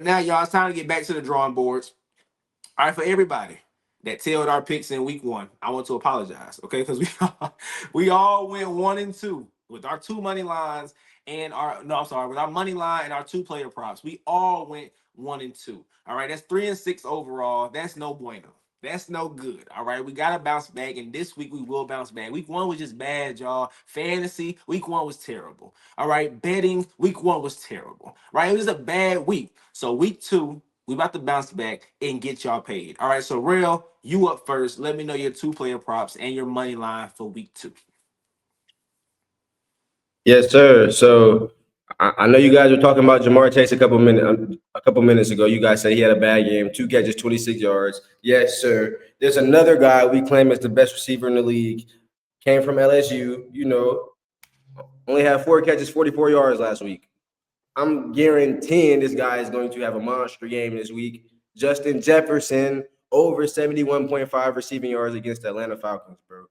now, y'all, it's time to get back to the drawing boards. All right, for everybody that tailed our picks in week one, I want to apologize, okay? Because we all went 1-2 with our two money lines and our no, I'm sorry, with our money line and our two player props. We all went 1-2. All right, that's 3-6 overall. That's no bueno. That's no good. All right, we gotta bounce back, and this week we will bounce back. Week one was just bad, y'all. Fantasy, week one was terrible. All right, betting, week one was terrible. Right, it was a bad week. So week two, we about to bounce back and get y'all paid. All right, so Rell, you up first. Let me know your two player props and your money line for week two. Yes, sir. So I know you guys were talking about Jamar Chase a couple minutes ago. You guys said he had a bad game, 2 catches, 26 yards. Yes, sir. There's another guy we claim is the best receiver in the league. Came from LSU. Only had 4 catches, 44 yards last week. I'm guaranteeing this guy is going to have a monster game this week. Justin Jefferson over 71.5 receiving yards against the Atlanta Falcons, bro.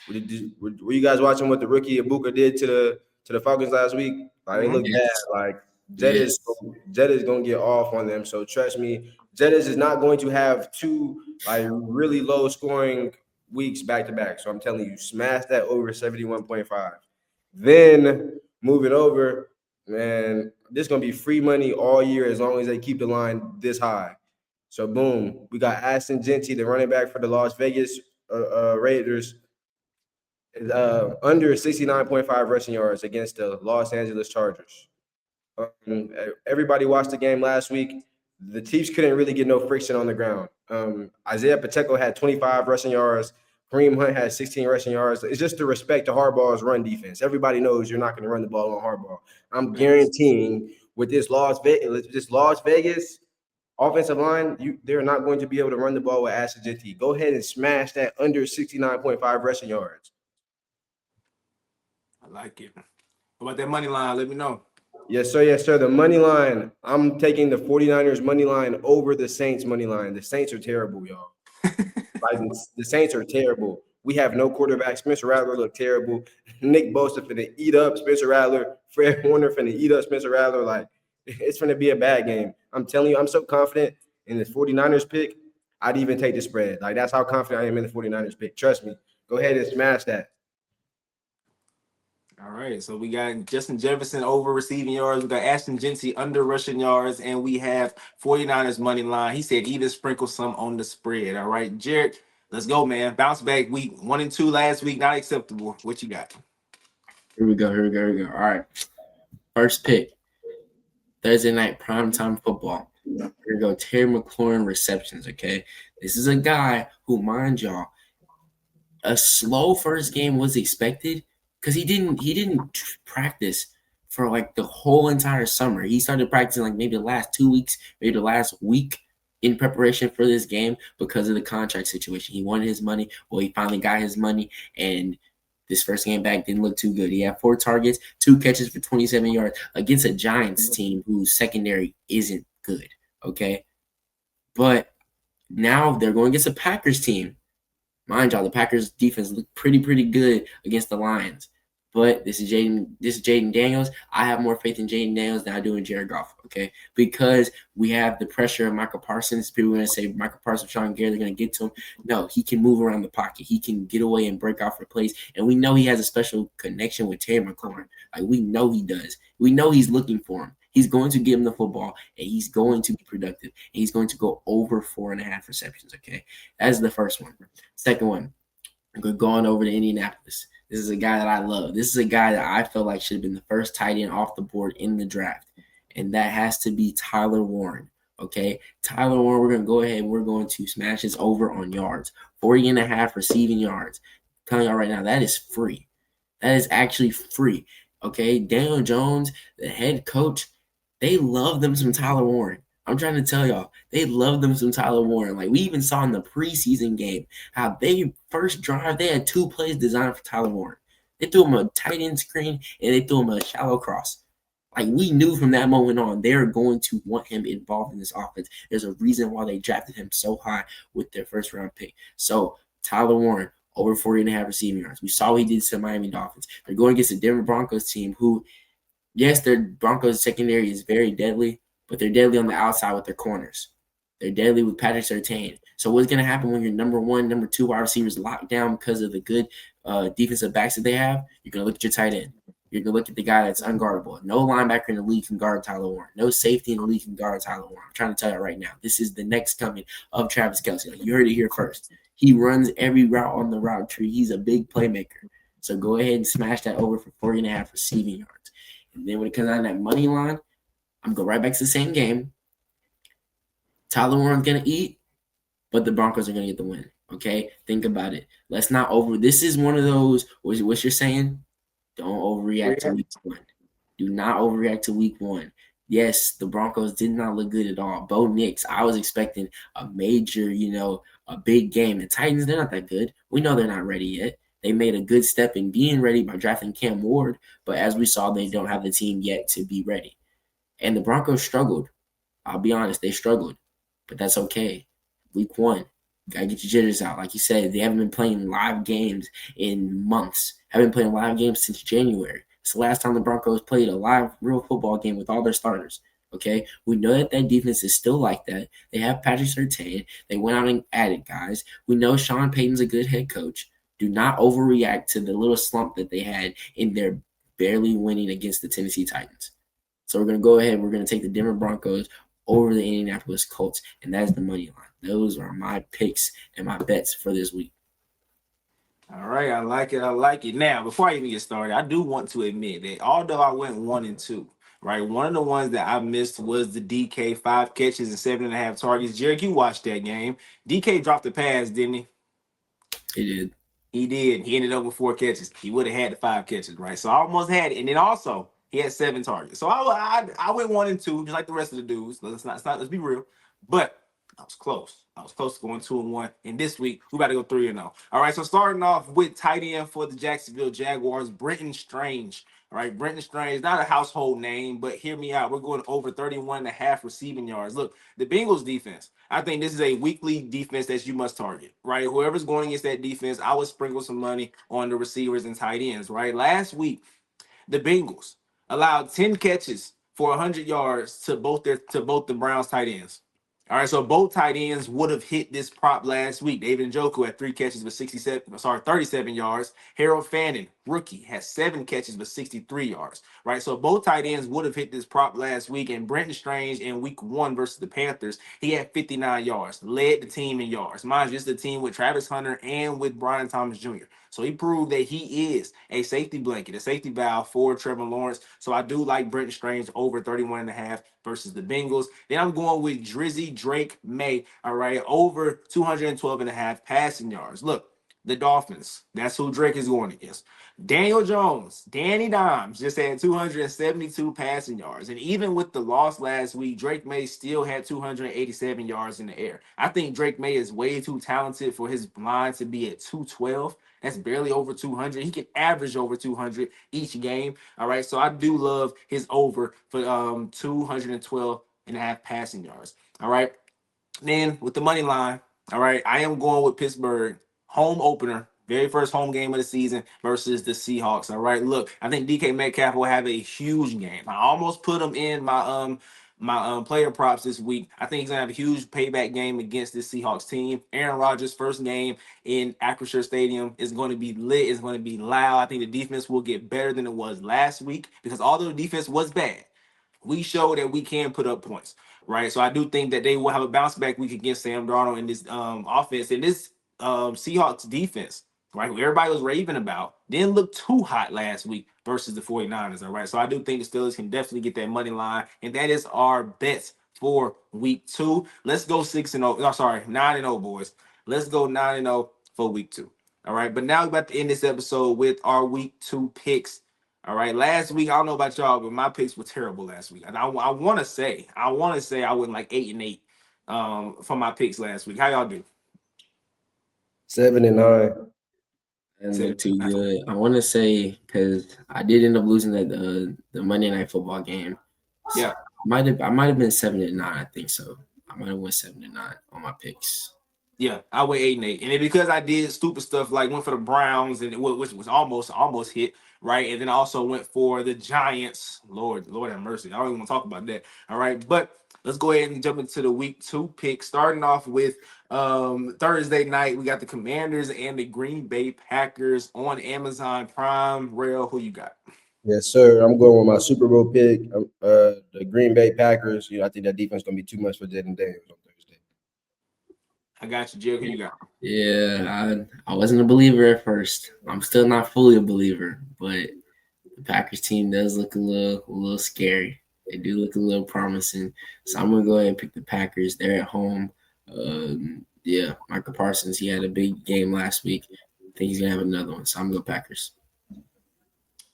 Were you guys watching what the rookie Ibuka did to the Falcons last week? Like they look bad. Yes. Like Yes. Jetta is gonna get off on them. So trust me, Jetta is not going to have two like really low scoring weeks back to back. So I'm telling you, smash that over 71.5. Then moving over, man, this gonna be free money all year as long as they keep the line this high. So boom, we got Aston Genty, the running back for the Las Vegas Raiders, under 69.5 rushing yards against the Los Angeles Chargers. Everybody watched the game last week. The Chiefs couldn't really get no friction on the ground. Isaiah Pacheco had 25 rushing yards. Kareem Hunt had 16 rushing yards. It's just to respect the Harbaugh's run defense. Everybody knows you're not going to run the ball on Harbaugh. I'm guaranteeing with this Las Vegas offensive line, they're not going to be able to run the ball with Ashton Genty. Go ahead and smash that under 69.5 rushing yards. I like it. What about that money line? Let me know. Yes, sir. Yes, sir. The money line, I'm taking the 49ers money line over the Saints money line. The Saints are terrible, y'all. Like the Saints are terrible. We have no quarterback. Spencer Rattler looked terrible. Nick Bosa finna eat up Spencer Rattler. Fred Warner finna eat up Spencer Rattler. Like, it's finna be a bad game. I'm telling you, I'm so confident in the 49ers pick, I'd even take the spread. Like, that's how confident I am in the 49ers pick. Trust me. Go ahead and smash that. All right, so we got Justin Jefferson over receiving yards. We got Ashton Genty under rushing yards, and we have 49ers money line. He said even sprinkle some on the spread. All right, Jerrick, let's go, man. Bounce back week 1-2 last week, not acceptable. What you got? Here we go. Here we go. Here we go. All right. First pick. Thursday night primetime football. Here we go. Terry McLaurin receptions. Okay. This is a guy who, mind y'all, a slow first game was expected because he didn't practice for like the whole entire summer. He started practicing like maybe the last 2 weeks, maybe the last week in preparation for this game because of the contract situation. He wanted his money. Well, he finally got his money, and this first game back didn't look too good. He had 4 targets, 2 catches for 27 yards against a Giants team whose secondary isn't good. Okay. But now they're going against a Packers team. Mind y'all, the Packers defense looked pretty good against the Lions. But this is Jaden Daniels. I have more faith in Jaden Daniels than I do in Jared Goff, okay? Because we have the pressure of Michael Parsons. People are going to say Michael Parsons, Sean Gary, they're going to get to him. No, he can move around the pocket. He can get away and break off for plays. And we know he has a special connection with Terry McLaurin. Like, we know he does. We know he's looking for him. He's going to give him the football, and he's going to be productive. And he's going to go over 4.5 receptions, okay? That's the first one. Second one, we're going over to Indianapolis. This is a guy that I love. This is a guy that I feel like should have been the first tight end off the board in the draft, and that has to be Tyler Warren, okay? Tyler Warren, we're going to go ahead and we're going to smash his over on yards, 40.5 receiving yards. I'm telling y'all right now, that is free. That is actually free, okay? Daniel Jones, the head coach, they love them some Tyler Warren. I'm trying to tell y'all, they love them some Tyler Warren. Like, we even saw in the preseason game how they first drive, they had 2 plays designed for Tyler Warren. They threw him a tight end screen and they threw him a shallow cross. Like, we knew from that moment on, they're going to want him involved in this offense. There's a reason why they drafted him so high with their first round pick. So, Tyler Warren, over 40.5 receiving yards. We saw what he did to the Miami Dolphins. They're going against the Denver Broncos team who, yes, their Broncos secondary is very deadly, but they're deadly on the outside with their corners. They're deadly with Patrick Surtain. So what's going to happen when your number 1, number 2 wide receivers locked down because of the good defensive backs that they have? You're going to look at your tight end. You're going to look at the guy that's unguardable. No linebacker in the league can guard Tyler Warren. No safety in the league can guard Tyler Warren. I'm trying to tell you right now. This is the next coming of Travis Kelce. Like, you heard it here first. He runs every route on the route tree. He's a big playmaker. So go ahead and smash that over for 40.5 receiving yards. And then when it comes down to that money line, I'm going right back to the same game. Tyler Warren's going to eat, but the Broncos are going to get the win. Okay? Think about it. Let's not over – this is one of those – what you're saying? Don't overreact to week 1. Do not overreact to week 1. Yes, the Broncos did not look good at all. Bo Nix, I was expecting a major, a big game. The Titans, they're not that good. We know they're not ready yet. They made a good step in being ready by drafting Cam Ward, but as we saw, they don't have the team yet to be ready. And the Broncos struggled. I'll be honest, they struggled, but that's okay. Week 1, gotta get your jitters out. Like you said, they haven't been playing live games in months. Haven't been playing live games since January. It's the last time the Broncos played a live, real football game with all their starters. Okay, we know that defense is still like that. They have Patrick Surtain. They went out and added guys. We know Sean Payton's a good head coach. Do not overreact to the little slump that they had in their barely winning against the Tennessee Titans. So we're going to go ahead. We're going to take the Denver Broncos over the Indianapolis Colts, and that's the money line. Those are my picks and my bets for this week. All right, I like it. Now, before I even get started, I do want to admit that although I went 1-2, right, one of the ones that I missed was the DK 5 catches and 7.5 targets. Jerrick, you watched that game. DK dropped the pass, didn't he? He did. He did. He ended up with 4 catches. He would have had the 5 catches, right? So I almost had it. And then also, he had 7 targets. So I went 1-2, just like the rest of the dudes. Let's be real. But I was close. I was close to going 2-1. And this week, we about to go 3-0. All right, so starting off with tight end for the Jacksonville Jaguars, Brenton Strange. All right, Brenton Strange, not a household name, but hear me out. We're going over 31.5 receiving yards. Look, the Bengals defense, I think this is a weekly defense that you must target, right? Whoever's going against that defense, I would sprinkle some money on the receivers and tight ends, right? Last week, the Bengals allowed 10 catches for 100 yards to both the Browns tight ends. All right, so both tight ends would have hit this prop last week. David Njoku had 3 catches with 37 yards. Harold Fannin, rookie, has 7 catches with 63 yards. Right, so both tight ends would have hit this prop last week. And Brenton Strange in week 1 versus the Panthers, he had 59 yards, led the team in yards. Mind you, it's the team with Travis Hunter and with Brian Thomas Jr. So he proved that he is a safety blanket, a safety valve for Trevor Lawrence. So I do like Brenton Strange over 31.5 versus the Bengals. Then I'm going with Drizzy Drake May, all right, over 212.5 passing yards. Look, the Dolphins, that's who Drake is going against. Daniel Jones, Danny Dimes, just had 272 passing yards. And even with the loss last week, Drake May still had 287 yards in the air. I think Drake May is way too talented for his line to be at 212. That's barely over 200. He can average over 200 each game. All right. So I do love his over for 212.5 passing yards. All right. Then with the money line, all right, I am going with Pittsburgh. Home opener. Very first home game of the season versus the Seahawks. All right. Look, I think DK Metcalf will have a huge game. I almost put him in my player props this week. I think he's gonna have a huge payback game against this Seahawks team. Aaron Rodgers' first game in Acrisure Stadium is going to be lit. It's going to be loud. I think the defense will get better than it was last week because although the defense was bad, we showed that we can put up points, right? So I do think that they will have a bounce back week against Sam Darnold in this offense. And this Seahawks defense, right, who everybody was raving about, didn't look too hot last week versus the 49ers, all right? So I do think the Steelers can definitely get that money line, and that is our bets for week 2. Let's go 6-0. Oh, sorry, 9-0, boys. Let's go 9-0 for week 2, all right? But now we're about to end this episode with our week 2 picks. All right, last week, I don't know about y'all, but my picks were terrible last week. And I want to say I went like 8-8 for my picks last week. How y'all do? 7-9. Doesn't look too good. I want to say because I did end up losing that the Monday Night Football game. So Yeah, I might have been 7-9. I think so. I might have went 7-9 on my picks. yeah, I went 8-8, and it, because I did stupid stuff like went for the Browns and which was almost hit, right? And then I also went for the Giants. Lord have mercy. I don't even want to talk about that. All right, but let's go ahead and jump into the week 2 pick. Starting off with Thursday night, we got the Commanders and the Green Bay Packers on Amazon Prime. Rell, who you got? Yes, sir. I'm going with my Super Bowl pick. The Green Bay Packers. I think that defense is going to be too much for Jaden Daniels on Thursday. I got you, Jerrick. Who you got? Yeah, I wasn't a believer at first. I'm still not fully a believer, but the Packers team does look a little scary. They do look a little promising. So I'm gonna go ahead and pick the Packers. They're at home. Yeah, Michael Parsons, he had a big game last week. I think he's gonna have another one. So I'm gonna go Packers.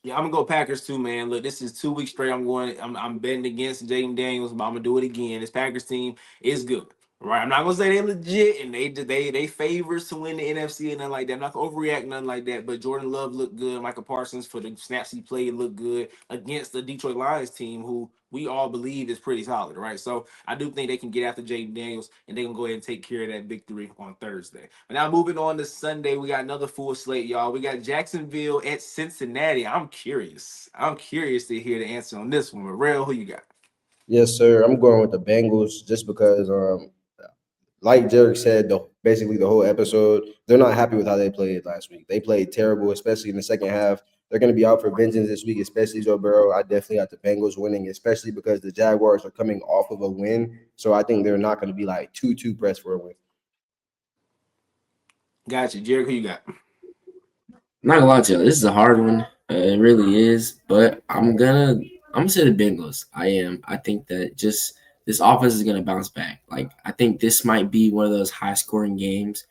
Yeah, I'm gonna go Packers too, man. Look, this is 2 weeks straight. I'm betting against Jaden Daniels, but I'm gonna do it again. This Packers team is good. Right. I'm not gonna say they're legit and they favors to win the NFC and nothing like that. I'm not gonna overreact, nothing like that. But Jordan Love looked good. Michael Parsons for the snaps he played looked good against the Detroit Lions team, who we all believe is pretty solid, right? So I do think they can get after Jaden Daniels and they can go ahead and take care of that victory on Thursday. But now moving on to Sunday, we got another full slate, y'all. We got Jacksonville at Cincinnati. I'm curious. I'm curious to hear the answer on this one. Rell, who you got? Yes, sir. I'm going with the Bengals just because like Jerrick said, basically the whole episode, they're not happy with how they played last week. They played terrible, especially in the second half. They're going to be out for vengeance this week, especially Joe Burrow. I definitely got the Bengals winning, especially because the Jaguars are coming off of a win. So I think they're not going to be like too pressed for a win. Gotcha. Jerry, who you got? Not gonna lie to you, this is a hard one. It really is, but I'm gonna say the Bengals. I am. I think that just this offense is gonna bounce back. Like I think this might be one of those high scoring games.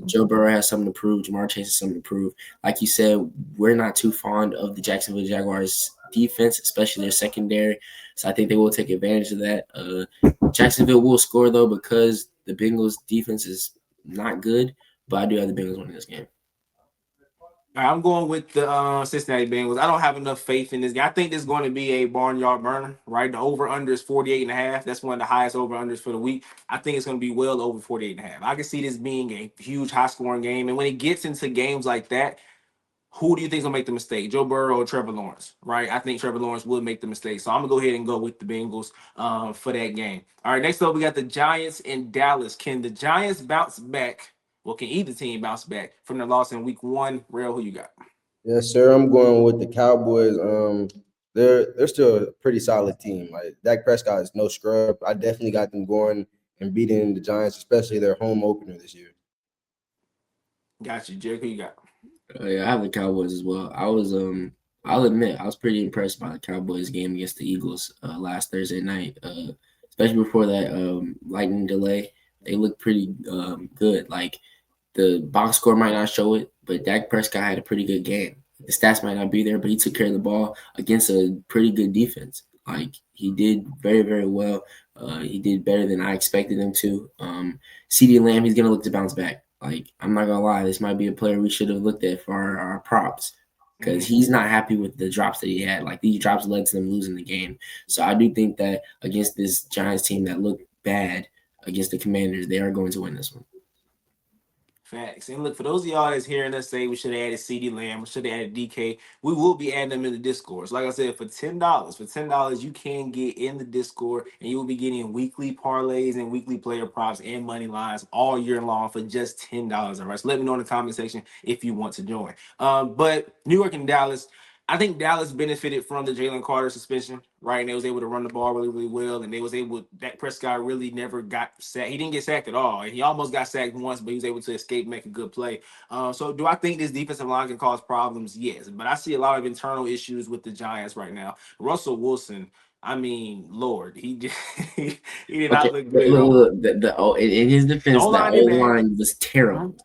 Joe Burrow has something to prove. Jamar Chase has something to prove. Like you said, we're not too fond of the Jacksonville Jaguars defense, especially their secondary. So I think they will take advantage of that. Jacksonville will score though because the Bengals defense is not good. But I do have the Bengals winning this game. All right, I'm going with the Cincinnati Bengals. I don't have enough faith in this game. I think this is going to be a barnyard burner, right? The over-under is 48.5. That's one of the highest over-unders for the week. I think it's going to be well over 48.5. I can see this being a huge high-scoring game. And when it gets into games like that, who do you think is going to make the mistake? Joe Burrow or Trevor Lawrence, right? I think Trevor Lawrence will make the mistake. So I'm going to go ahead and go with the Bengals for that game. All right, next up, we got the Giants in Dallas. Can the Giants bounce back? Well, can either team bounce back from the loss in week 1? Rell, who you got? Yes, sir. I'm going with the Cowboys. They're still a pretty solid team. Like Dak Prescott is no scrub. I definitely got them going and beating the Giants, especially their home opener this year. Got you, Jerrick. Who you got? Yeah, I have the Cowboys as well. I'll admit I was pretty impressed by the Cowboys game against the Eagles last Thursday night. Especially before that lightning delay, they looked pretty good. Like the box score might not show it, but Dak Prescott had a pretty good game. The stats might not be there, but he took care of the ball against a pretty good defense. Like he did very, very well. He did better than I expected him to. CeeDee Lamb, he's gonna look to bounce back. Like I'm not gonna lie, this might be a player we should have looked at for our props because he's not happy with the drops that he had. Like these drops led to them losing the game. So I do think that against this Giants team that looked bad against the Commanders, they are going to win this one. Facts. And look, for those of y'all that's hearing us say we should have added CeeDee Lamb, we should have added DK, we will be adding them in the Discord. So like I said, for $10, you can get in the Discord and you will be getting weekly parlays and weekly player props and money lines all year long for just $10. All right. So let me know in the comment section if you want to join. But New York and Dallas, I think Dallas benefited from the Jalen Carter suspension, right? And they was able to run the ball really, really well. And they was able, Dak Prescott really never got sacked. He didn't get sacked at all. He almost got sacked once, but he was able to escape, make a good play. So do I think this defensive line can cause problems? Yes. But I see a lot of internal issues with the Giants right now. Russell Wilson, I mean, Lord, he did not look good. Look, in his defense, the O-line was terrible.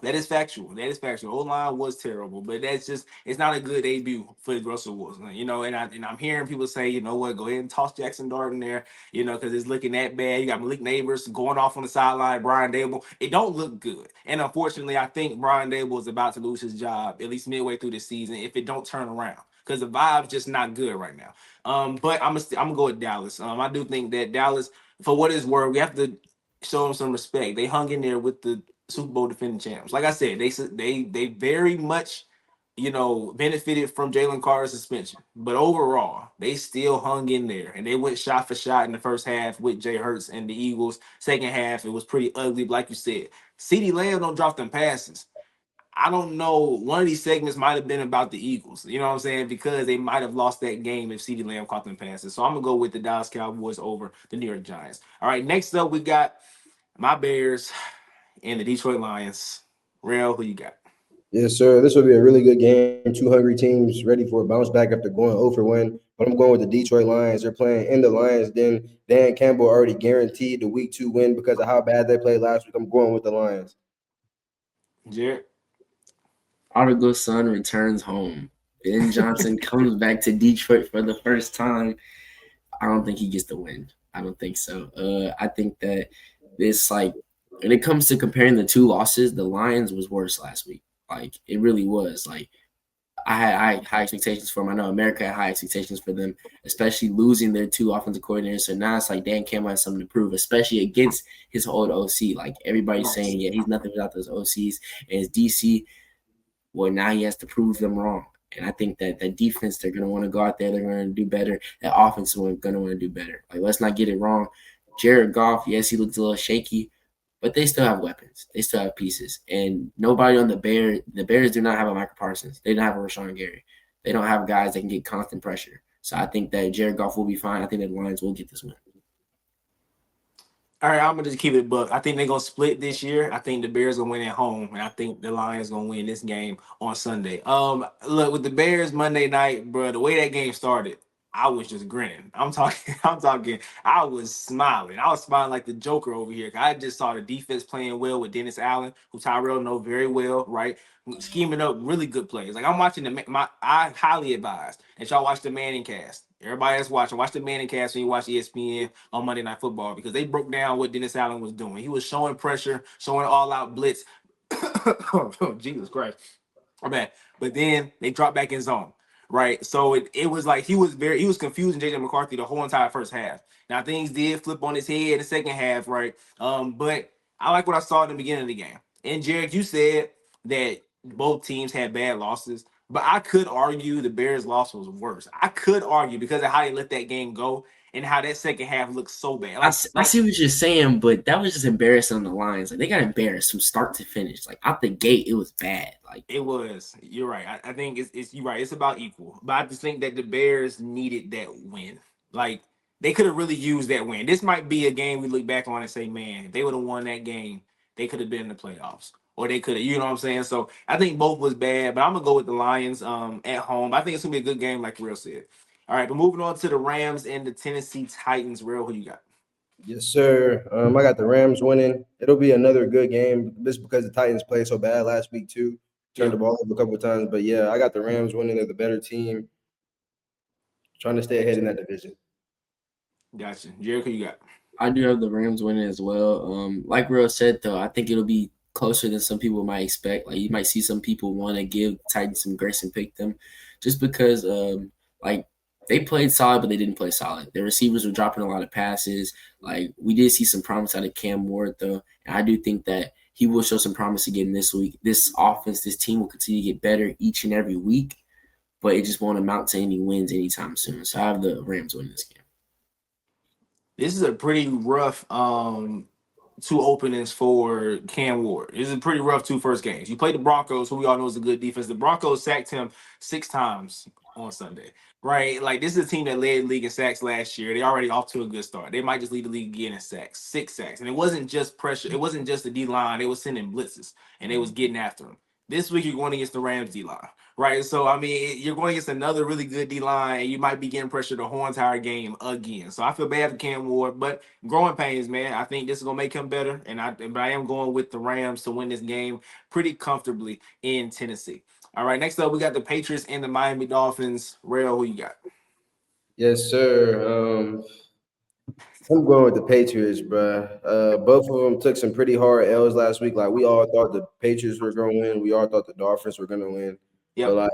That is factual. O-line was terrible, but that's just, it's not a good debut for Russell Wilson, and I'm hearing people say, you know what, go ahead and toss Jackson Dart in there, because it's looking that bad. You got Malik Neighbors going off on the sideline, Brian Dable. It don't look good. And unfortunately, I think Brian Dable is about to lose his job at least midway through the season if it don't turn around. Because the vibe's just not good right now. But I'm gonna go with Dallas. I do think that Dallas, for what it's worth, we have to show them some respect. They hung in there with the Super Bowl defending champs. Like I said, they very much, benefited from Jalen Carter's suspension. But overall, they still hung in there and they went shot for shot in the first half with Jay Hurts and the Eagles. Second half, it was pretty ugly. But like you said, CeeDee Lamb don't drop them passes. I don't know. One of these segments might have been about the Eagles. You know what I'm saying? Because they might have lost that game if CeeDee Lamb caught them passes. So I'm gonna go with the Dallas Cowboys over the New York Giants. All right, next up we got my Bears and the Detroit Lions. Rell, who you got? Yes, sir. This will be a really good game. Two hungry teams ready for a bounce back after going 0 for 1. But I'm going with the Detroit Lions. They're playing in the Lions. Then Dan Campbell already guaranteed the week 2 win because of how bad they played last week. I'm going with the Lions. Jerrick? Prodigal son returns home. Ben Johnson comes back to Detroit for the first time. I don't think he gets the win. I don't think so. I think that this, like, when it comes to comparing the two losses, the Lions was worse last week. Like, it really was. Like, I had high expectations for them. I know America had high expectations for them, especially losing their two offensive coordinators. So now it's like Dan Campbell has something to prove, especially against his old OC. Like, everybody's saying, yeah, he's nothing without those OCs. And his DC, well, now he has to prove them wrong. And I think that that defense, they're going to want to go out there. They're going to do better. That offense is going to want to do better. Like, let's not get it wrong. Jared Goff, yes, he looks a little shaky, but they still have weapons. They still have pieces. And nobody on the Bears do not have a Michael Parsons. They don't have a Rashawn Gary. They don't have guys that can get constant pressure. So I think that Jared Goff will be fine. I think that the Lions will get this win. All right, I'm gonna just keep it a buck. I think they're gonna split this year. I think the Bears gonna win at home, and I think the Lions gonna win this game on Sunday. Look, with the Bears Monday night, bro, the way that game started, I was just grinning. I'm talking, I'm talking. I was smiling. I was smiling like the Joker over here. I just saw the defense playing well with Dennis Allen, who Tyrell know very well, right? Scheming up really good plays. Like I'm watching I highly advise that y'all watch the Manning cast. Everybody that's watching, watch the Manning cast when you watch ESPN on Monday Night Football because they broke down what Dennis Allen was doing. He was showing pressure, showing all out blitz. Oh, Jesus Christ. I'm bad. But then they dropped back in zone. Right. So it was like he was confusing JJ McCarthy the whole entire first half. Now things did flip on his head in the second half, right? But I like what I saw in the beginning of the game. And Jerrick, you said that both teams had bad losses, but I could argue the Bears' loss was worse. I could argue because of how they let that game go and how that second half looked so bad. I see what you're saying, but that was just embarrassing on the Lions. Like, they got embarrassed from start to finish. Like, out the gate, it was bad. Like, it was. You're right. I think it's you're right. It's about equal. But I just think that the Bears needed that win. Like they could have really used that win. This might be a game we look back on and say, man, if they would have won that game, they could have been in the playoffs. Or they could have, you know what I'm saying? So I think both was bad, but I'm gonna go with the Lions at home. I think it's gonna be a good game, like Real said. All right, but moving on to the Rams and the Tennessee Titans. Real, who you got? Yes, sir. I got the Rams winning. It'll be another good game just because the Titans played so bad last week too. Turned the ball over a couple of times, but yeah, I got the Rams winning. They're the better team, trying to stay ahead in that division. Gotcha. Jerrick, who you got? I do have the Rams winning as well. Like Real said, though, I think it'll be closer than some people might expect. Like, you might see some people want to give Titans some grace and pick them just because, like, they played solid, but they didn't play solid. Their receivers were dropping a lot of passes. Like, we did see some promise out of Cam Ward, though, and I do think that he will show some promise again this week. This offense, this team will continue to get better each and every week, but it just won't amount to any wins anytime soon. So I have the Rams winning this game. This is a pretty rough two openings for Cam Ward. This is a pretty rough two first games. You played the Broncos, who we all know is a good defense. The Broncos sacked him 6 times on Sunday, right? Like this is a team that led the league in sacks last year. They already off to a good start. They might just lead the league again in sacks, 6 sacks. And it wasn't just pressure. It wasn't just the D line. They was sending blitzes and they was getting after him. This week you're going against the Rams D line, right? So I mean, you're going against another really good D line, and you might be getting pressure the whole entire game again. So I feel bad for Cam Ward, but growing pains, man. I think this is gonna make him better, but I am going with the Rams to win this game pretty comfortably in Tennessee. All right, next up we got the Patriots and the Miami Dolphins. Rell, who you got? Yes, sir. I'm going with the Patriots, bro. Both of them took some pretty hard L's last week. Like we all thought the Patriots were going to win. We all thought the Dolphins were going to win. Yep. But like,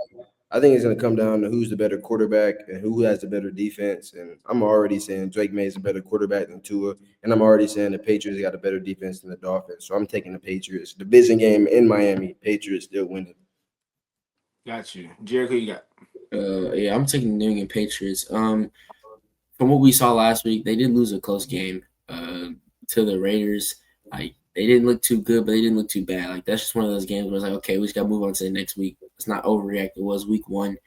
I think it's going to come down to who's the better quarterback and who has the better defense. And I'm already saying Drake May is a better quarterback than Tua, and I'm already saying the Patriots got a better defense than the Dolphins. So I'm taking the Patriots. Division game in Miami, Patriots still winning. Got you. Jerrick, who you got? Yeah, I'm taking the New England Patriots. From what we saw last week, they did lose a close game to the Raiders. Like they didn't look too good, but they didn't look too bad. Like that's just one of those games where it's like, okay, we just gotta move on to the next week. Let's not overreact. It was week one.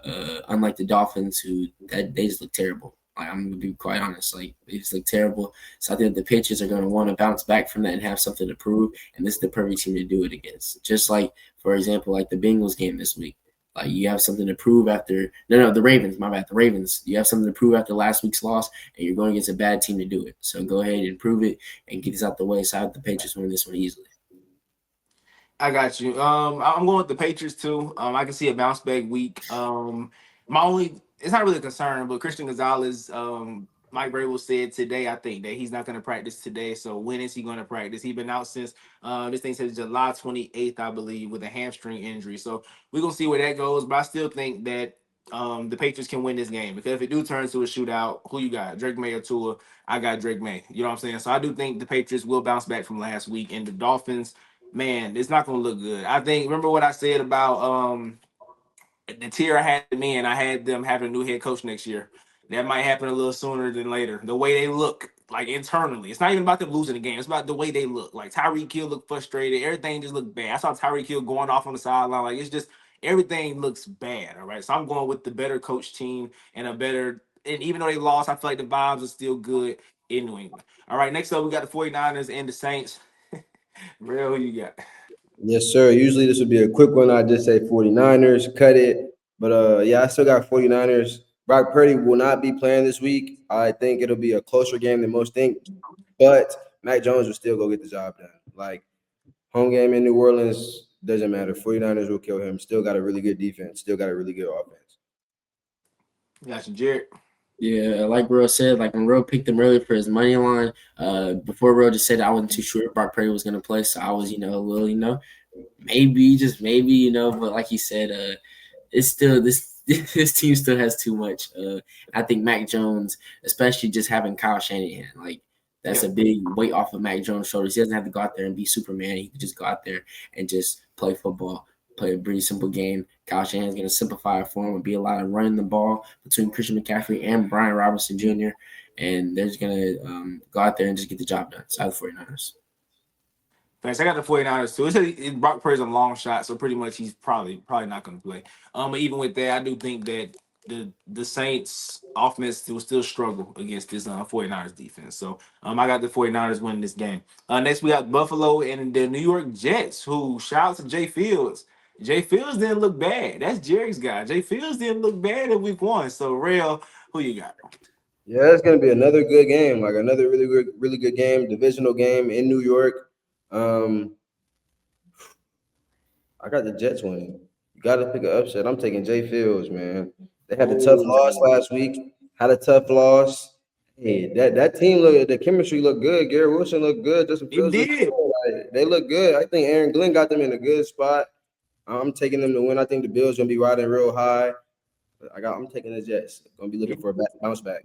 Unlike the Dolphins, who they just look terrible. Like I'm gonna be quite honest, like they just look terrible. So I think the Patriots are gonna want to bounce back from that and have something to prove. And this is the perfect team to do it against. Just like, for example, like the Bengals game this week. Like you have something to prove after the Ravens, my bad, the Ravens. You have something to prove after last week's loss, and you're going against a bad team to do it. So go ahead and prove it and get this out the way. So I have the Patriots win this one easily. I got you. I'm going with the Patriots too. I can see a bounce back week. My only it's not really a concern, but Christian Gonzalez, Mike Vrabel said today, I think that he's not going to practice today. So when is he going to practice? He's been out since this thing says July 28th, I believe, with a hamstring injury. So we're gonna see where that goes. But I still think that the Patriots can win this game because if it do turn to a shootout, who you got? Drake May or Tua? I got Drake May. You know what I'm saying? So I do think the Patriots will bounce back from last week, and the Dolphins, man, it's not gonna look good. I think remember what I said about the tier I had them in, I had them having a new head coach next year. That might happen a little sooner than later. The way they look, like internally, it's not even about them losing the game. It's about the way they look. Like Tyreek Hill looked frustrated. Everything just looked bad. I saw Tyreek Hill going off on the sideline. Like it's just everything looks bad. All right. So I'm going with the better coach team and a better. And even though they lost, I feel like the vibes are still good in New England. All right. Next up, we got the 49ers and the Saints. Rell, who you got? Yes, sir. Usually this would be a quick one. I just say 49ers, cut it. But yeah, I still got 49ers. Brock Purdy will not be playing this week. I think it'll be a closer game than most think. But Mac Jones will still go get the job done. Like home game in New Orleans doesn't matter. 49ers will kill him. Still got a really good defense. Still got a really good offense. Got you, Jared. Yeah, like Rell said, like when Rell picked him earlier for his money line, before Rell just said I wasn't too sure if Brock Purdy was going to play, so I was, a little, maybe, just maybe, but like he said, it's still this this team still has too much. I think Mac Jones, especially just having Kyle Shanahan, like that's a big weight off of Mac Jones' shoulders. He doesn't have to go out there and be Superman. He can just go out there and just play football, play a pretty simple game. Kyle Shanahan's going to simplify it for him. It'll be a lot of running the ball between Christian McCaffrey and Brian Robinson Jr. And they're just going to go out there and just get the job done. So I have the 49ers. Thanks. I got the 49ers too. It Brock Purdy's a long shot, so pretty much he's probably not going to play. But even with that, I do think that the Saints offense will still struggle against this 49ers defense. So I got the 49ers winning this game. Next we got Buffalo and the New York Jets, who shout out to Jay Fields. Jay Fields didn't look bad. That's Jerry's guy. Jay Fields didn't look bad in week one. So Rell, who you got? Yeah, it's gonna be another good game, like another really good game, divisional game in New York. Um, I got the Jets winning. You got to pick an upset. I'm taking Jay Fields, man. They had a tough loss last week. Had a tough loss. Hey, that team the chemistry looked good. Garrett Wilson looked good. Justin It Fields looked did. good. Like, they look good. I think Aaron Glenn got them in a good spot. I'm taking them to win. I think the Bills gonna be riding real high. I'm taking the Jets. Gonna be looking for a bounce back.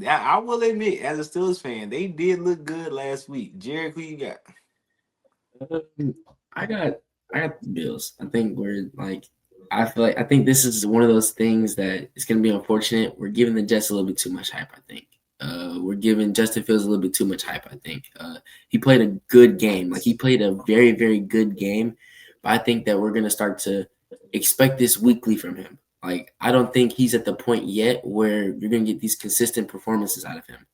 I will admit, as a Steelers fan, they did look good last week. Jerry, who you got? I got the Bills. I think I think this is one of those things that it's gonna be unfortunate. We're giving the Jets a little bit too much hype, I think. We're giving Justin Fields a little bit too much hype, I think. He played a good game. Like he played a very, very good game. But I think that we're gonna start to expect this weekly from him. Like I don't think he's at the point yet where you're gonna get these consistent performances out of him.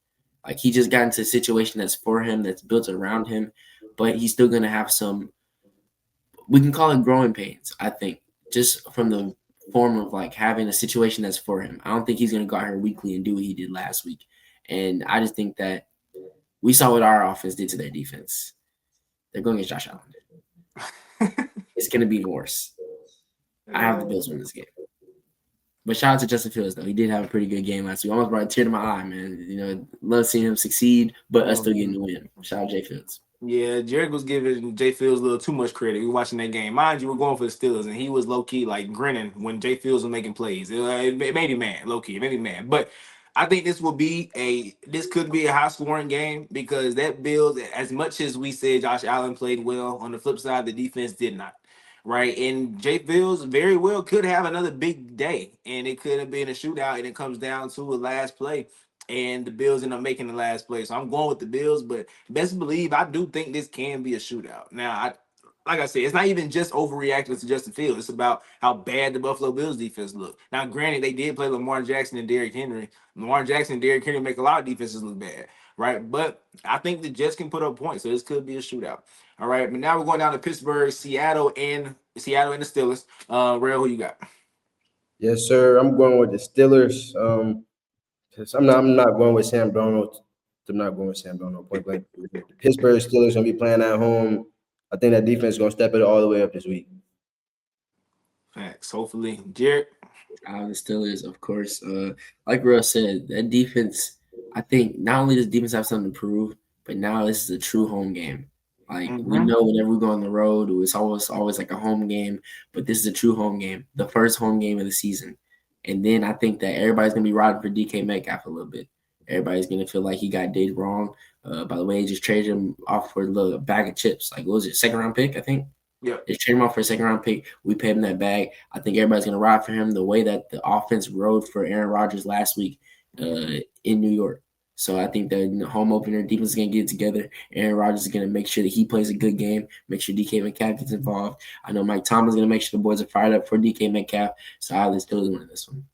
Like he just got into a situation that's for him, that's built around him, but he's still gonna have some, we can call it growing pains, I think, just from the form of like having a situation that's for him. I don't think he's going to go out here weekly and do what he did last week. And I just think that we saw what our offense did to their defense. They're going against Josh Allen. It's going to be worse. I have the Bills win this game. But shout out to Justin Fields, though. He did have a pretty good game last week. Almost brought a tear to my eye, man. Love seeing him succeed, but us still getting the win. Shout out Jay Fields. Yeah, Jerrick was giving Jay Fields a little too much credit. We were watching that game. Mind you, we're going for the Steelers, and he was low-key like grinning when Jay Fields was making plays. It made me mad, low-key. It made me mad. But I think this could be a high-scoring game because that Bills, as much as we said Josh Allen played well, on the flip side, the defense did not. right? And Jake Bills very well could have another big day, and it could have been a shootout, and it comes down to a last play, and the Bills end up making the last play. So I'm going with the Bills, but best believe I do think this can be a shootout. Now, like I said, it's not even just overreacting to Justin Fields. It's about how bad the Buffalo Bills defense look. Now, granted, they did play Lamar Jackson and Derrick Henry. Lamar Jackson and Derrick Henry make a lot of defenses look bad, right? But I think the Jets can put up points, so this could be a shootout. All right, but now we're going down to Pittsburgh, Seattle and the Steelers. Rell, who you got? Yes, sir. I'm going with the Steelers. 'Cause I'm not going with Sam Darnold. I'm not going with Sam Darnold. Point blank. The Pittsburgh Steelers gonna be playing at home. I think that defense is gonna step it all the way up this week. Facts. Hopefully, Jerrick. The Steelers, of course. Like Russ said, that defense, I think not only does defense have something to prove, but now this is a true home game. Like we know whenever we go on the road, it's always like a home game, but this is a true home game, the first home game of the season. And then I think that everybody's gonna be riding for DK Metcalf a little bit. Everybody's gonna feel like he got did wrong. By the way, he just traded him off for a little bag of chips. Like, what was it, second round pick, I think? Yeah. They traded him off for a second round pick. We paid him that bag. I think everybody's gonna ride for him the way that the offense rode for Aaron Rodgers last week in New York. So I think that in the home opener, defense is gonna get it together. Aaron Rodgers is gonna make sure that he plays a good game, make sure DK Metcalf gets involved. I know Mike Tomlin's gonna make sure the boys are fired up for DK Metcalf. So I was still winning this one.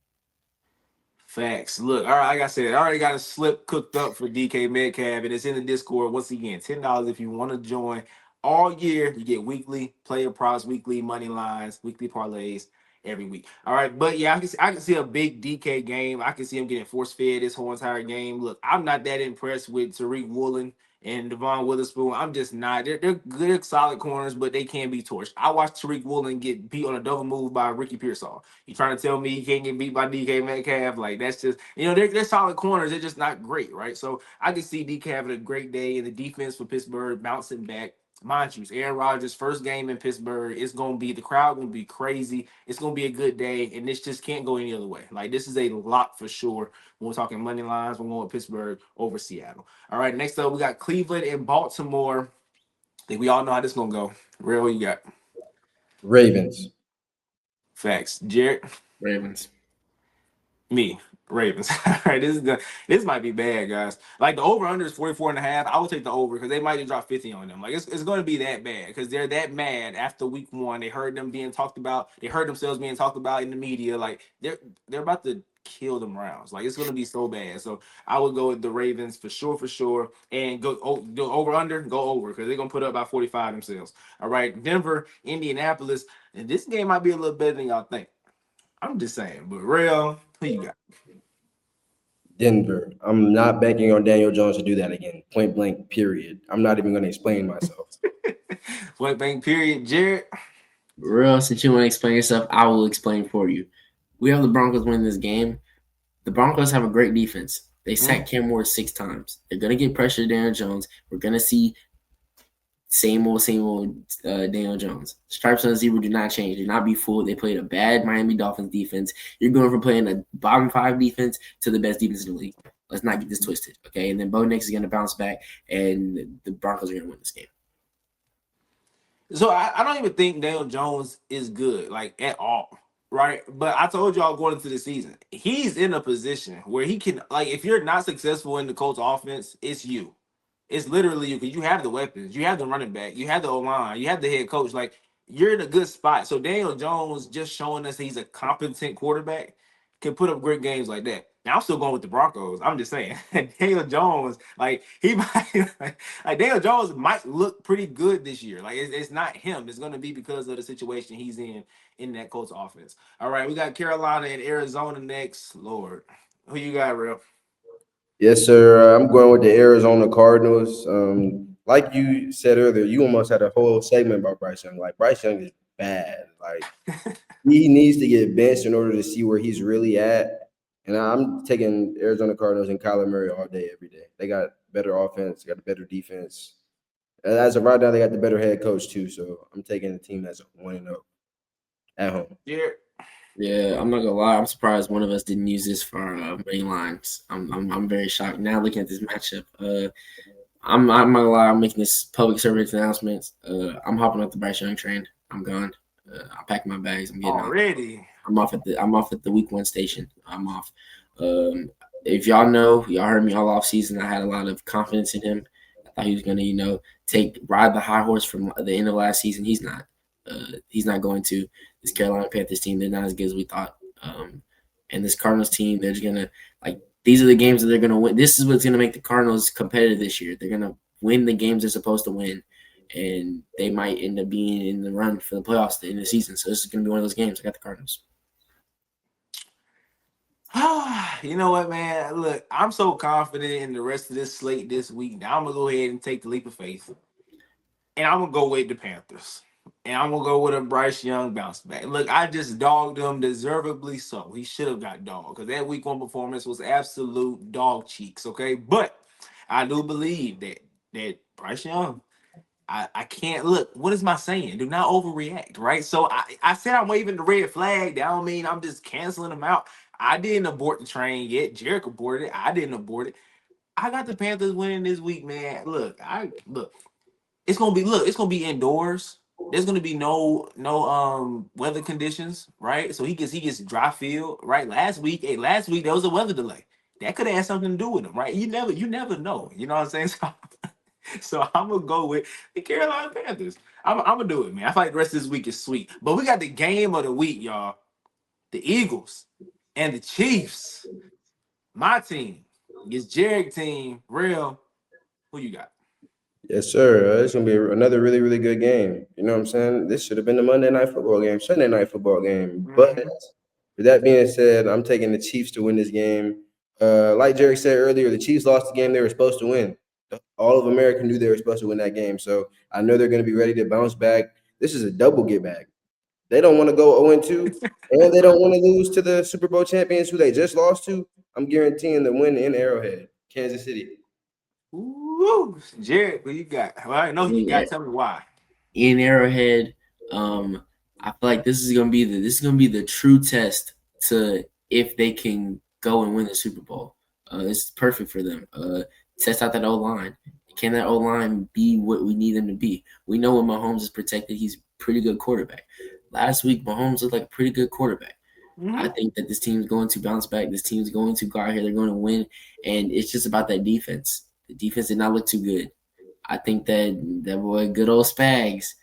Facts. Look, all right, like I said, I already got a slip cooked up for DK Metcalf, and it's in the Discord. Once again, $10 if you want to join. All year, you get weekly player props, weekly money lines, weekly parlays every week. All right, but yeah, I can see a big DK game. I can see him getting force fed this whole entire game. Look, I'm not that impressed with Tariq Woolen and Devon Witherspoon. I'm just not. They're good, solid corners, but they can be torched. I watched Tariq Woolen get beat on a double move by Ricky Pearsall. You trying to tell me he can't get beat by DK Metcalf? Like, that's just, they're solid corners. They're just not great, right? So I can see DK having a great day, and the defense for Pittsburgh bouncing back. Mind you, it's Aaron Rodgers' first game in Pittsburgh. It's gonna be, the crowd gonna be crazy. It's gonna be a good day, and this just can't go any other way. Like, this is a lock for sure. When we're talking money lines, we're going with Pittsburgh over Seattle. All right, next up we got Cleveland and Baltimore. I think we all know how this gonna go. Real, what you got? Ravens. Facts. Jerrick? Ravens. Me. Ravens. All right, this might be bad, guys. Like, the over-under is 44.5. I would take the over because they might just drop 50 on them. Like, it's going to be that bad because they're that mad after week one. They heard them being talked about. They heard themselves being talked about in the media. Like, they're about to kill them rounds. Like, it's going to be so bad. So I would go with the Ravens for sure. And go over-under, go over because they're going to put up about 45 themselves. All right, Denver, Indianapolis. And this game might be a little better than y'all think. I'm just saying. But, Rell, who you got? Denver. I'm not banking on Daniel Jones to do that again. Point blank, period. I'm not even going to explain myself. Point blank, period. Jerrick? Real, since you want to explain yourself, I will explain for you. We have the Broncos winning this game. The Broncos have a great defense. They sacked Cam Ward 6 times. They're going to get pressure to Daniel Jones. We're going to see same old Daniel Jones. Stripes on the zebra do not change. Do not be fooled. They played a bad Miami Dolphins defense. You're going from playing a bottom 5 defense to the best defense in the league. Let's not get this twisted, okay? And then Bo Nix is going to bounce back, and the Broncos are going to win this game. So I don't even think Daniel Jones is good, like, at all, right? But I told y'all going into the season, he's in a position where he can, like, if you're not successful in the Colts offense, it's you. It's literally you because you have the weapons, you have the running back, you have the O-line, you have the head coach. Like, you're in a good spot. So Daniel Jones just showing us he's a competent quarterback can put up great games like that. Now I'm still going with the Broncos. I'm just saying, Daniel Jones, like, he might, like Daniel Jones might look pretty good this year. Like, it's not him. It's going to be because of the situation he's in that Colts offense. All right, we got Carolina and Arizona next. Lord, who you got, Rell? Yes, sir. I'm going with the Arizona Cardinals. Like you said earlier, you almost had a whole segment about Bryce Young. Like, Bryce Young is bad. Like, he needs to get benched in order to see where he's really at. And I'm taking Arizona Cardinals and Kyler Murray all day, every day. They got better offense, got a better defense. And as of right now, they got the better head coach too. So I'm taking the team that's 1-0 at home. Yeah, I'm not gonna lie. I'm surprised one of us didn't use this for money lines. I'm very shocked now looking at this matchup. I'm not gonna lie. I'm making this public service announcement. I'm hopping off the Bryce Young train. I'm gone. I'm packing my bags. I'm getting off. Already. I'm off at the week 1 station. I'm off. If y'all know, y'all heard me all off season. I had a lot of confidence in him. I thought he was gonna, ride the high horse from the end of last season. He's not. He's not going to. This Carolina Panthers team, they're not as good as we thought. And this Cardinals team, they're just gonna these are the games that they're gonna win. This is what's gonna make the Cardinals competitive this year. They're gonna win the games they're supposed to win, and they might end up being in the run for the playoffs at the end of the season. So this is gonna be one of those games. I got the Cardinals. You know what, man? Look, I'm so confident in the rest of this slate this week. Now I'm gonna go ahead and take the leap of faith, and I'm gonna go with the Panthers, and I'm gonna go with a Bryce Young bounce back. Look, I just dogged him deservedly so. He should have got dogged because that week 1 performance was absolute dog cheeks. Okay, but I do believe that Bryce Young. I can't look. What is my saying? Do not overreact, right? So I said I'm waving the red flag. That don't mean I'm just canceling them out. I didn't abort the train yet. Jerrick aborted it. I didn't abort it. I got the Panthers winning this week, man. Look. It's gonna be indoors. There's gonna be no weather conditions, right? So he gets dry field, right? Last week there was a weather delay. That could have had something to do with him, right? You never know. You know what I'm saying? So I'm gonna go with the Carolina Panthers. I'm gonna do it, man. I feel like the rest of this week is sweet. But we got the game of the week, y'all. The Eagles and the Chiefs. My team against Jerrick team. Rell, who you got? Yes, sir. It's gonna be another really, really good game. You know what I'm saying? This should have been the Monday night football game, Sunday night football game. But with that being said, I'm taking the Chiefs to win this game. Like Jerry said earlier, the Chiefs lost the game they were supposed to win. All of America knew they were supposed to win that game. So I know they're going to be ready to bounce back. This is a double get back. They don't want to go 0-2, and they don't want to lose to the Super Bowl champions who they just lost to. I'm guaranteeing the win in Arrowhead, Kansas City. Ooh, Jerrick, what you got? Well, I know you got. Tell me why. In Arrowhead, I feel like this is gonna be the true test to if they can go and win the Super Bowl. This is perfect for them. Test out that O line. Can that O line be what we need them to be? We know when Mahomes is protected, he's a pretty good quarterback. Last week, Mahomes looked like a pretty good quarterback. I think that this team's going to bounce back. This team's going to go out here. They're going to win, and it's just about that defense. The defense did not look too good. I think that boy, good old Spags,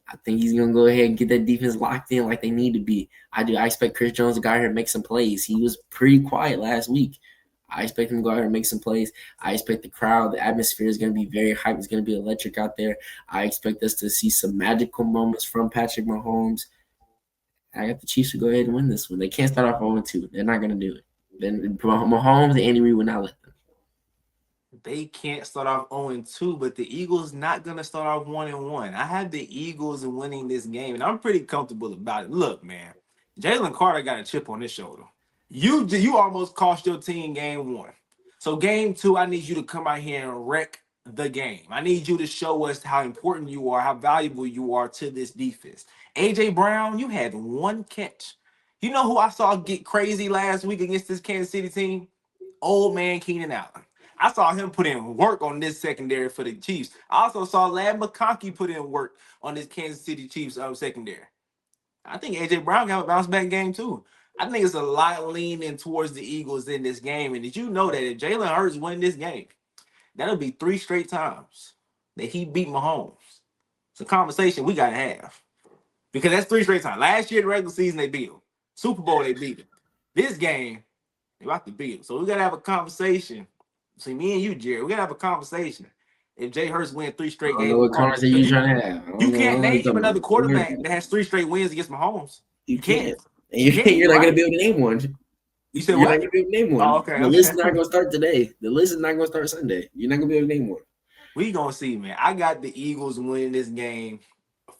I think he's going to go ahead and get that defense locked in like they need to be. I expect Chris Jones to go out here and make some plays. He was pretty quiet last week. I expect him to go out here and make some plays. I expect the crowd, the atmosphere is going to be very hype. It's going to be electric out there. I expect us to see some magical moments from Patrick Mahomes. I got the Chiefs to go ahead and win this one. They can't start off 0-2. They're not going to do it. Then Mahomes and Andy Reid will not let them. They can't start off 0-2, but the Eagles not gonna start off 1-1. I have the Eagles winning this game, and I'm pretty comfortable about it. Look, man, Jalen Carter got a chip on his shoulder. You almost cost your team game 1. So game 2, I need you to come out here and wreck the game. I need you to show us how important you are, how valuable you are to this defense. AJ Brown, you had 1 catch. You know who I saw get crazy last week against this Kansas City team? Old man Keenan Allen. I saw him put in work on this secondary for the Chiefs. I also saw Lad McConkey put in work on this Kansas City Chiefs secondary. I think AJ Brown got a bounce back game too. I think it's a lot leaning towards the Eagles in this game. And did you know that if Jalen Hurts win this game, that'll be 3 straight times that he beat Mahomes? It's a conversation we gotta have because that's 3 straight times. Last year, the regular season, they beat him. Super Bowl, they beat him. This game, they about to beat him. So we gotta have a conversation. See, me and you, Jerry, we gotta have a conversation. If Jay Hurts win 3 straight games, what conversation you trying to have? You can't name another quarterback that has 3 straight wins against Mahomes. You can't. You're not gonna be able to name one. You said you're what? not gonna be able to name one. Oh, okay. The list is not gonna start today. The list is not gonna start Sunday. You're not gonna be able to name one. We gonna see, man. I got the Eagles winning this game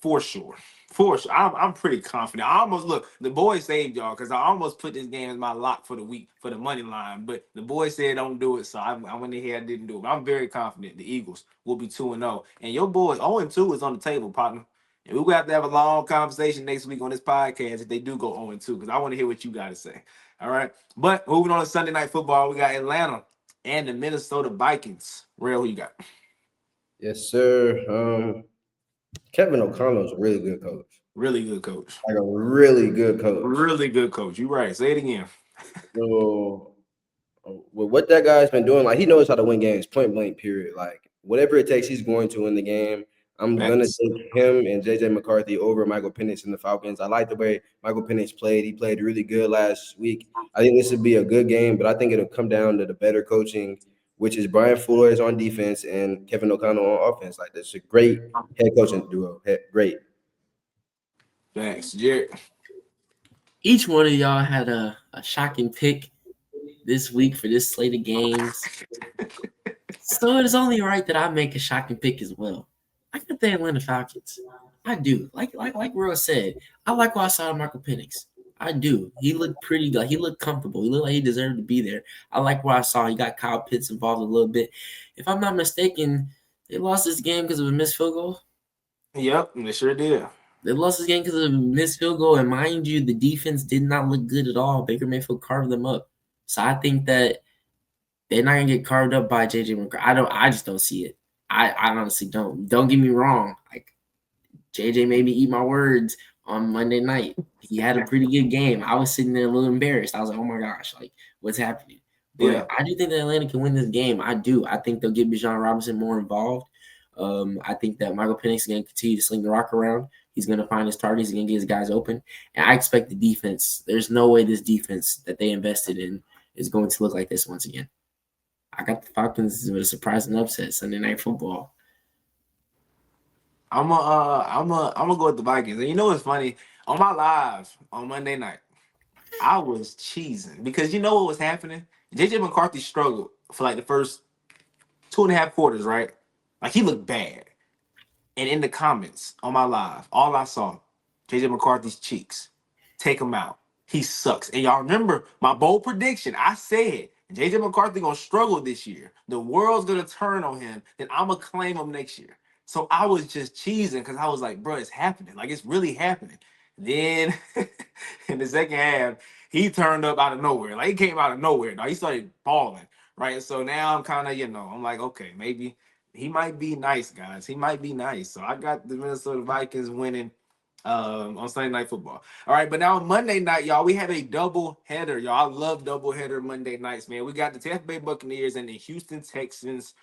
for sure. For sure. I'm pretty confident. I almost look, the boys saved y'all because I almost put this game as my lock for the week for the money line, but the boys said don't do it, so I went ahead and didn't do it. But I'm very confident the Eagles will be 2-0. And your boys 0-2 is on the table, partner. And we're gonna have to have a long conversation next week on this podcast if they do go 0-2, because I want to hear what you got to say. All right. But moving on to Sunday night football, we got Atlanta and the Minnesota Vikings. Rell, who you got? Yes, sir. Kevin O'Connell's a really good coach. Really good coach. Like a really good coach. Really good coach. You're right. Say it again. So, with what that guy's been doing, like he knows how to win games, point blank, period. Like whatever it takes, he's going to win the game. I'm gonna Facts. take him and JJ McCarthy over Michael Penix and the Falcons. I like the way Michael Penix played. He played really good last week. I think this would be a good game, but I think it'll come down to the better coaching, which is Brian Flores on defense and Kevin O'Connell on offense. Like that's a great head coaching duo. Great. Thanks, Jerrick. Each one of y'all had a shocking pick this week for this slate of games. So it's only right that I make a shocking pick as well. I got the Atlanta Falcons. I do. Like Rell said, I like what I saw of Michael Penix. I do. He looked pretty good. He looked comfortable. He looked like he deserved to be there. I like what I saw. He got Kyle Pitts involved a little bit. If I'm not mistaken, they lost this game because of a missed field goal. Yep, they sure did. They lost this game because of a missed field goal. And mind you, the defense did not look good at all. Baker Mayfield carved them up. So I think that they're not gonna get carved up by JJ McCarthy. I just don't see it. I honestly don't. Don't get me wrong. Like JJ made me eat my words on Monday night. He had a pretty good game. I was sitting there a little embarrassed. I was like, oh my gosh, like what's happening? But Yeah. I do think that Atlanta can win this game. I do. I think they'll get Bijan Robinson more involved. I think that Michael Penix is going to continue to sling the rock around. He's going to find his targets. He's going to get his guys open. And I expect the defense. There's no way this defense that they invested in is going to look like this once again. I got the Falcons with a surprising upset Sunday Night Football. I'm gonna go with the Vikings. And you know what's funny? On my live on Monday night, I was cheesing because you know what was happening? JJ McCarthy struggled for like the first 2.5 quarters, right? Like he looked bad. And in the comments on my live, all I saw, JJ McCarthy's cheeks. Take him out. He sucks. And y'all remember my bold prediction. I said JJ McCarthy gonna struggle this year. The world's gonna turn on him. Then I'm gonna claim him next year. So I was just cheesing because I was like, bro, it's happening. Like it's really happening. Then in the second half, he turned up out of nowhere. Like he came out of nowhere. Now he started balling. Right. So now I'm kind of, I'm like, okay, maybe he might be nice, guys. He might be nice. So I got the Minnesota Vikings winning on Sunday Night Football. All right, but now Monday night, y'all, we have a double header. Y'all, I love double header Monday nights, man. We got the Tampa Bay Buccaneers and the Houston Texans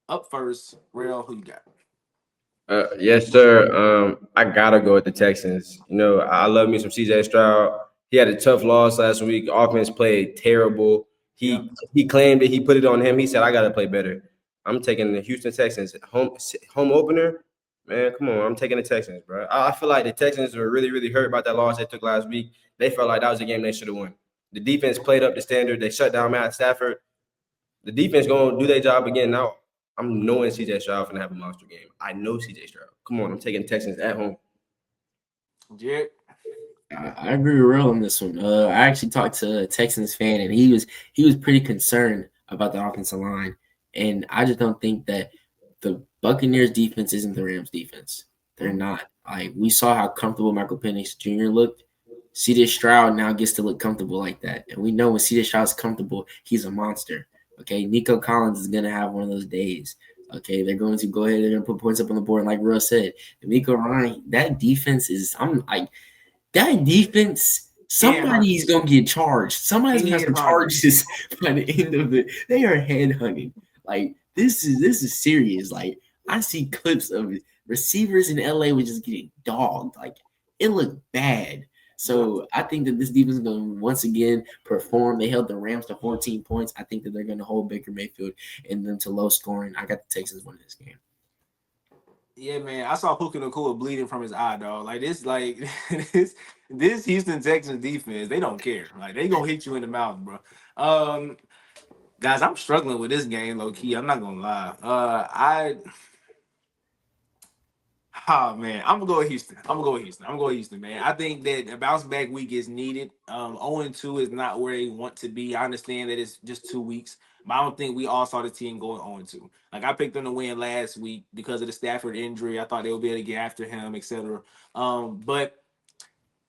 up first. Rell, who you got? Yes, sir. I gotta go with the Texans. I love me some CJ Stroud. He had a tough loss last week. Offense played terrible. He claimed it. He put it on him. He said, "I gotta play better." I'm taking the Houston Texans home opener. Man, come on. I'm taking the Texans, bro. I feel like the Texans were really, really hurt about that loss they took last week. They felt like that was a game they should have won. The defense played up the standard. They shut down Matt Stafford. The defense gonna do their job again now. I'm knowing CJ Stroud gonna have a monster game. I know CJ Stroud. Come on, I'm taking Texans at home. Jerrick? I agree with Rell on this one. I actually talked to a Texans fan, and he was pretty concerned about the offensive line, and I just don't think that the Buccaneers defense isn't the Rams defense. They're not. Like we saw how comfortable Michael Penix Jr. looked. CJ Stroud now gets to look comfortable like that, and we know when CJ Stroud's comfortable, he's a monster. Okay, Nico Collins is gonna have one of those days. Okay, they're going to go ahead and put points up on the board, and like Rell said, Nico Ryan, that defense is. I'm like. That defense, somebody's gonna get charged. Somebody's gonna have some charges by the end of it. They are head hunting. Like this is serious. Like I see clips of receivers in LA were just getting dogged. Like it looked bad. So I think that this defense is gonna once again perform. They held the Rams to 14 points. I think that they're gonna hold Baker Mayfield and them to low scoring. I got the Texans winning this game. Yeah, man. I saw Puka Nacua bleeding from his eye, dog. Like this Houston Texans defense, they don't care. Like they gonna hit you in the mouth, bro. Guys, I'm struggling with this game, low key. I'm not gonna lie. Man, I'm gonna go with Houston. Man. I think that a bounce back week is needed. 0-2 is not where they want to be. I understand that it's just 2 weeks, but I don't think we all saw the team going 0-2. Like I picked them to win last week because of the Stafford injury. I thought they would be able to get after him, etc. But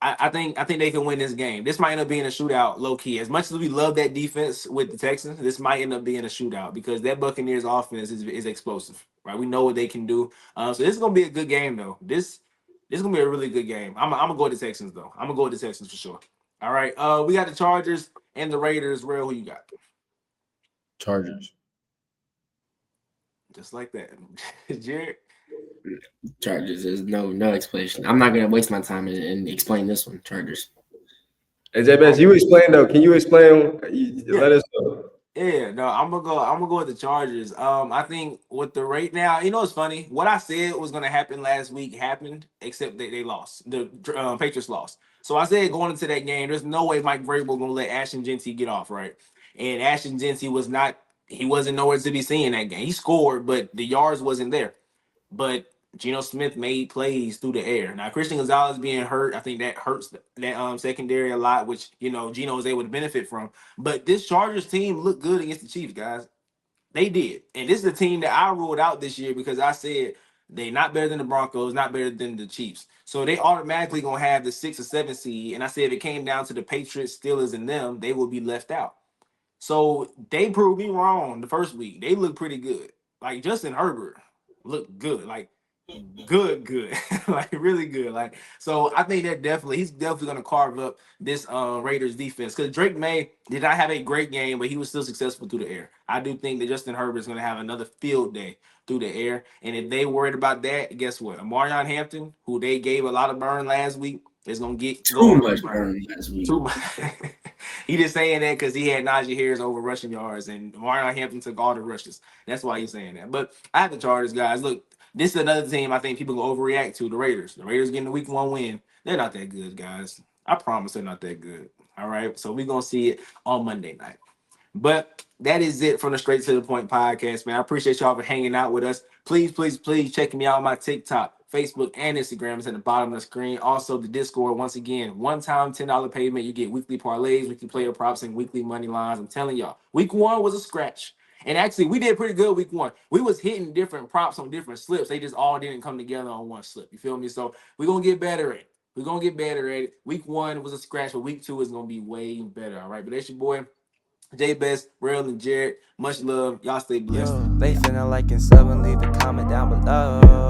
I think they can win this game. This might end up being a shootout, low key. As much as we love that defense with the Texans, this might end up being a shootout because that Buccaneers offense is explosive, right? We know what they can do. So this is gonna be a good game though. This This is gonna be a really good game. I'm gonna go with the Texans though. I'm gonna go with the Texans for sure. All right. We got the Chargers and the Raiders. Rell, who you got? Chargers. Just like that. Jerrick. Chargers. There's no explanation. I'm not gonna waste my time and explain this one. Chargers. Hey, Bess, you explain though. Can you explain? Let us know. Yeah, no, I'm gonna go with the Chargers. I think with the rate now, you know, it's funny. What I said was gonna happen last week happened, except they lost. The Patriots lost. So I said going into that game, there's no way Mike Vrabel gonna let Ashton Genty get off, right? And Ashton Genty wasn't nowhere to be seen in that game. He scored, but the yards wasn't there. But Geno Smith made plays through the air. Now Christian Gonzalez being hurt, I think that hurts that secondary a lot, which Geno was able to benefit from. But this Chargers team looked good against the Chiefs, guys. They did, and this is a team that I ruled out this year because I said they're not better than the Broncos, not better than the Chiefs. So they automatically gonna have the 6 or 7 seed. And I said if it came down to the Patriots, Steelers, and them, they will be left out. So they proved me wrong the first week. They look pretty good. Like Justin Herbert looked good. Like good, like really good. Like so, I think that he's definitely gonna carve up this Raiders defense because Drake May did not have a great game, but he was still successful through the air. I do think that Justin Herbert is gonna have another field day through the air, and if they worried about that, guess what? Amarion Hampton, who they gave a lot of burn last week, is gonna get too much burn last week. Too much. He just saying that because he had Najee Harris over rushing yards, and Amarion Hampton took all the rushes. That's why he's saying that. But I have the Chargers, guys. Look. This is another team I think people will overreact to, the Raiders. The Raiders getting the week 1 win. They're not that good, guys. I promise they're not that good. All right. So we're going to see it on Monday night. But that is it from the Straight to the Point podcast, man. I appreciate y'all for hanging out with us. Please check me out on my TikTok, Facebook, and Instagram. It's at the bottom of the screen. Also, the Discord, once again, one-time $10 payment. You get weekly parlays, weekly player props, and weekly money lines. I'm telling y'all, week 1 was a scratch. And actually, we did pretty good week 1. We was hitting different props on different slips. They just all didn't come together on one slip. You feel me? So we're going to get better at it. We're going to get better at it. Week 1 was a scratch, but week 2 is going to be way better. All right. But that's your boy, Bess, Rell, and Jerrick. Much love. Y'all stay blessed. Yo, they finna like and sub and leave a comment down below.